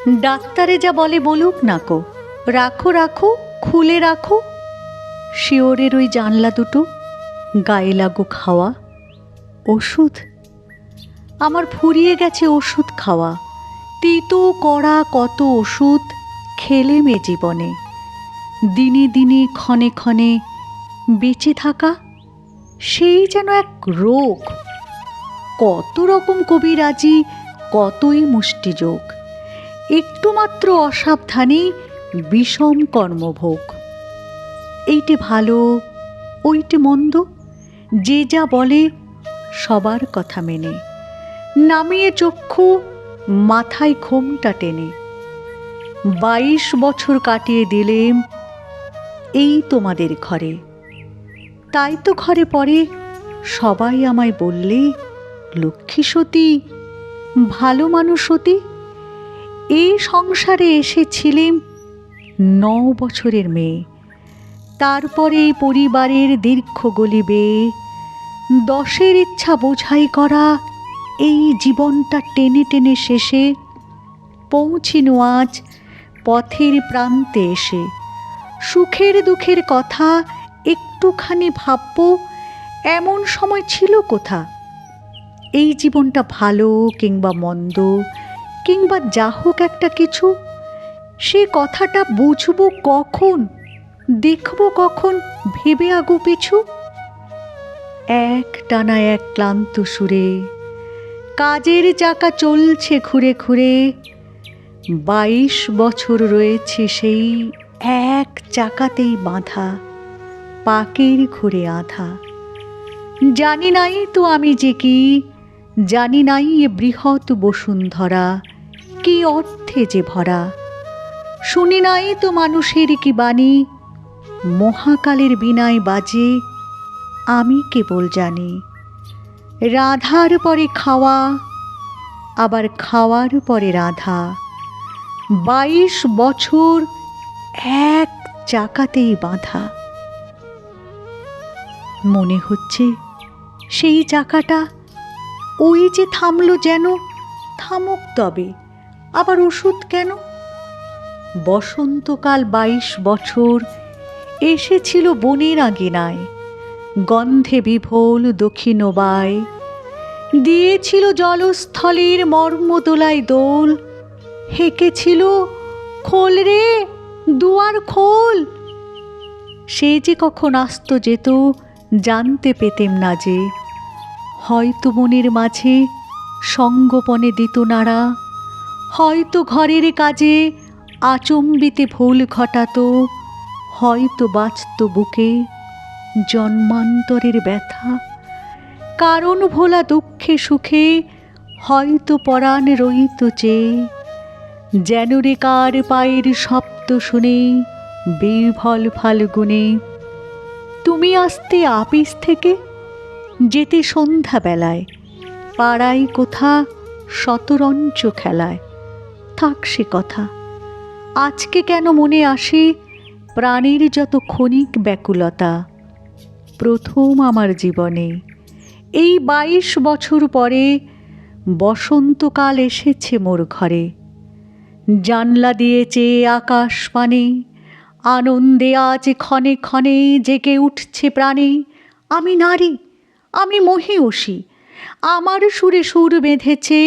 ডাক্তারে যা বলে বলুক না কো, রাখো রাখো, খুলে রাখো। শিওরের ওই জানলা দুটো, গায়ে লাগুক হাওয়া। ওষুধ, আমার ফুরিয়ে গেছে ওষুধ খাওয়া। তিতো কড়া কত ওষুধ খেলেম এ জীবনে। দিনে দিনে ক্ষণে ক্ষণে বেঁচে থাকা সেই যেন এক রোগ। কত রকম কবিরাজি, কতই মুষ্টিযোগ, একটু মাত্র অসাবধানে বিষম কর্মভোগ। এইটে ভালো, ওইটে মন্দ, যে যা বলে সবার কথা মেনে, নামিয়ে চক্ষু, মাথায় ঘোমটা টেনে। 22 বছর কাটিয়ে দিলেম এই তোমাদের ঘরে। তাই তো ঘরে পরে সবাই আমায় বললে, লক্ষ্মী সতী, ভালো মানুষ সতী। এই সংসারে এসেছিলেম 9 বছরের মেয়ে, তারপরে এই পরিবারের দীর্ঘ গলিবে 10-এর ইচ্ছা বোঝাই করা এই জীবনটা টেনে টেনে শেষে পৌঁছিনু আজ পথের প্রান্তে এসে। সুখের দুঃখের কথা একটুখানি ভাবব এমন সময় ছিল কোথা? এই জীবনটা ভালো কিংবা মন্দ, কিংবা যা হোক একটা কিছু, সে কথাটা বুঝব কখন, দেখব কখন ভেবে আগু পিছু? এক টানা এক ক্লান্ত সুরে কাজের চাকা চলছে ঘুরে ঘুরে। 22 বছর রয়েছে সেই এক চাকাতেই বাঁধা, পাকের ঘুরে আধা। জানি নাই তো আমি যে কি, জানি নাই এ বৃহৎ বসুন্ধরা কি অর্থে যে ভরা। শুনি নাই তো মানুষের কি বাণী, মহাকালের বীণায় বাজে আমি কেবল জানি। রাধার পরে খাওয়া, আবার খাওয়ার পরে রাধা। 22 বছর এক চাকাতেই বাঁধা। মনে হচ্ছে সেই চাকাটা ওই যে থামলো, যেন থামুক তবে, আবার ওষুধ কেন? বসন্তকাল 22 বছর এসেছিল বনের আগিনায়, গন্ধে বিভোল দক্ষিণবায়। দিয়েছিল জলস্থলের মর্মদোলায় দোল, হেঁকেছিল খোল রে দুয়ার খোল। সে যে কখন আসত যেত জানতে পেতেম না যে, হয়তো মনের মাঝে সঙ্গোপনে দিত নাড়া, হয়তো ঘরের কাজে আচম্বিতে ভুল ঘটাতো, হয়তো বাঁচত বুকে জন্মান্তরের ব্যথা। কারণ ভোলা দুঃখে সুখে হয়তো পরাণ রইত চেয়ে, যেন রে কার পায়ের শব্দ শুনে বিহ্বল ফাল্গুনে। তুমি আসতে আপিস থেকে, যেতে সন্ধ্যাবেলায়, পাড়ায় কোথা শতরঞ্চ খেলায়। থাক সে কথা, আজকে কেন মনে আসে প্রাণের যত ক্ষণিক ব্যাকুলতা। প্রথম আমার জীবনে এই 22 বছর পরে বসন্তকাল এসেছে মোর ঘরে। জানলা দিয়ে চেয়ে আকাশ পানে, আনন্দে আজ ক্ষণে ক্ষণে জেগে উঠছে প্রাণে। আমি নারী, আমি মহীয়সী, আমার সুরে সুর বেঁধেছে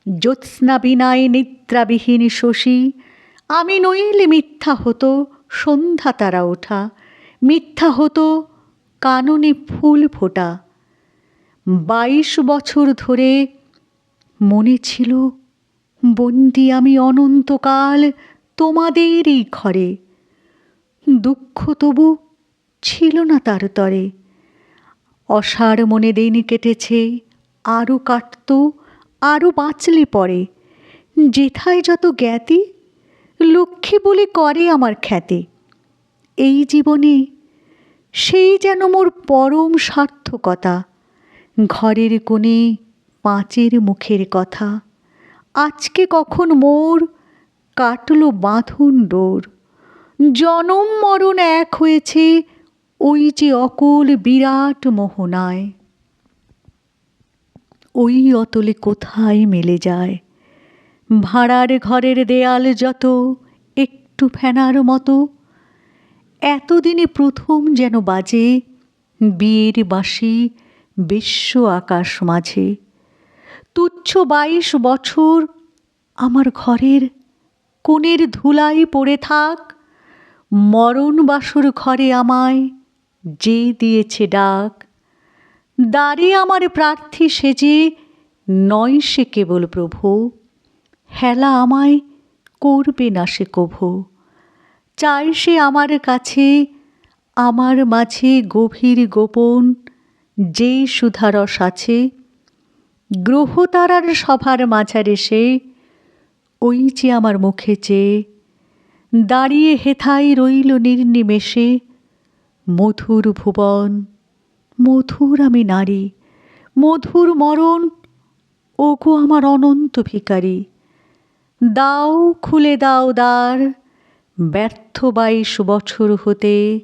জ্যোৎস্না বিনায় নিদ্রাবিহীন শশী। আমি নইলে মিথ্যা হতো সন্ধ্যা তারা ওঠা, মিথ্যা হতো কাননে ফুল ফোটা। 22 বছর ধরে মনে ছিল বন্দি আমি অনন্তকাল তোমাদের এই ঘরে। দুঃখ তবু ছিল না তার তরে। অসাড় মনে দিন কেটেছে, আরও কাটত, আরও বাঁচলে পরে। যেথায় যত জ্ঞাতি, লক্ষ্মী বলে করে আমার খ্যাতি। এই জীবনে সেই যেন মোর পরম সার্থকতা। ঘরের কোণে পাঁচের মুখের কথা, আজকে কখন মোর কাটল বাঁধন ডোর। জনম মরণ এক হয়েছে ওই যে অকল বিরাট মোহনায়। ওই অতলে কোথায় মেলে যায় ভাড়ার ঘরের দেয়াল যত একটু ফেনার মতো, এতদিনে প্রথম যেন বাজে বিয়ের বাঁশি বিশ্ব আকাশ মাঝে। তুচ্ছ 22 বছর আমার ঘরের কোণের ধুলাই পড়ে থাক, মরণ বাসর ঘরে আমায় যে দিয়েছে ডাক। দ্বারে আমার প্রার্থী সেজে নয় সে কেবল প্রভু, হেলা আমায় করবে না সে কভু। চাই সে আমার কাছে আমার মাঝে গভীর গোপন যে সুধারস আছে, গ্রহ তারার সভার মাঝারে সে ওই যে আমার মুখে চেয়ে দাঁড়িয়ে হেথায় রইল নির্নিমেষে। মধুর ভুবন, মধুর আমি নারী, মধুর মরণ, ওগো আমার অনন্ত ভিখারি। দাও খুলে দাও দ্বার, ব্যর্থ 22 বছর হতে